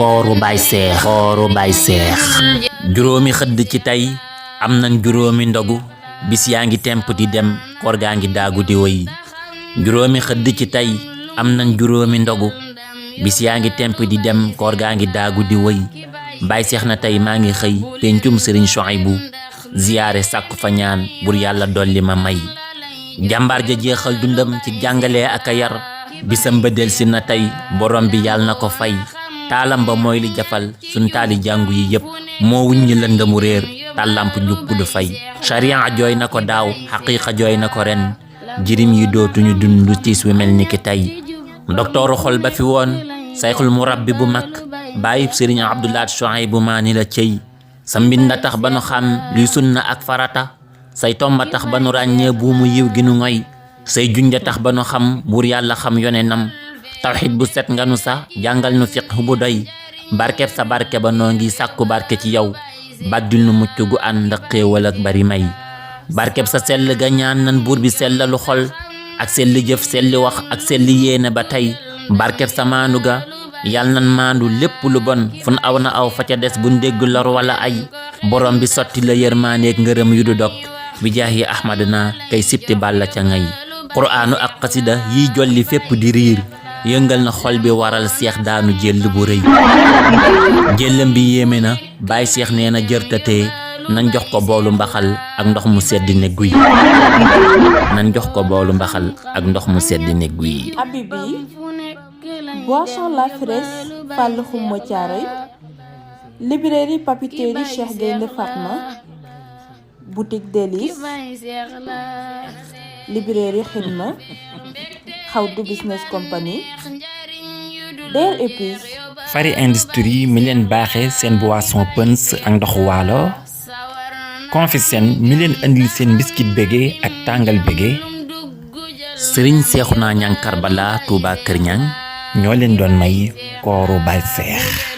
kooru bay seex juróomi xëdd ci tey am nañ juróomi ndogu bis yaa ngi temp di dem koor gaa ngi daagu di wëy juróomi xëdd ci tey am nañ juróomi ndogu bis yaa ngi temp di dem koor gaa ngi daagu di wëy bay seex na tey maa ngi xëy pencum sëriñ Souhaïbou ziyaare sàkku fa ñaan bur yàlla dolli ma may jàmbaar ja jeexal dundam ci jàngale ak a yar bisam ba delsi na tey borom bi yàlla na ko fay taalam ba mooy li jafal sun taali jàngu yi yépp moo wuññi lëndëmu réer tàllamp njub du fay sharia jooy na ko daaw xaqiiqa jooy na ko ren jirim yi dootuñu dund lu tiis wi mel ni ki tey doktooru xol ba fi woon sayxul murabbi bu mag bàyyib sëriñ Abdoulaat Souhaïbou maa ni la cey sa mbinda tax ba nu xam luy sunna ak farata say tomba tax ba nu ràññee buumu yiw gi nu ngoy say junja tax ba nu xam buur yàlla xam yonenam tawxid bu set nga nu sax jàngal nu fiqh bu doy barkeb sa barke ba noo ngi sàkku barke ci yow baddil nu mucc gu ànd ak xéewal ak bari may barkeb sa sell ga ñaan nan buur bi sellalu xol ak selli jëf selli wax ak selli yéene ba tey barkeb sa maandu ga yal nan maandu lépp lu bon fun aw na aw fa ca des bu ndégg lor wala ay borom bi sotti la yërmaaneeg ngërëm yu du dog bi jaahi ahmadna kay sipti balla ca ngay quraanu ak xasida yiy jolli fépp di riir yëngal na xol bi waral seex daanu jëll bu rëy jëllam bi yéeme na baay seex nee na jërtatee nañ jox ko boolu mbaxal ak ndox mu sedd ne guy nañ jox ko boolu mbaxal ak ndox mu sedd ne guy Habibi boisson La Fraise Fall Xuma Thiaroye librairie papeterie Cheikh Gaynde Fatma boutique Délices librairie Xidma Xawdu Business Company Der Épices Fari Industrie mi leen baaxee seen boisson pëns ak ndoxu waalo Confisen mi leen andil seen biscuit bége ak tàngal bége sëriñ Seexuna Ñang Karbala Touba Kër Ñang ñoo leen doon may kooru bay seex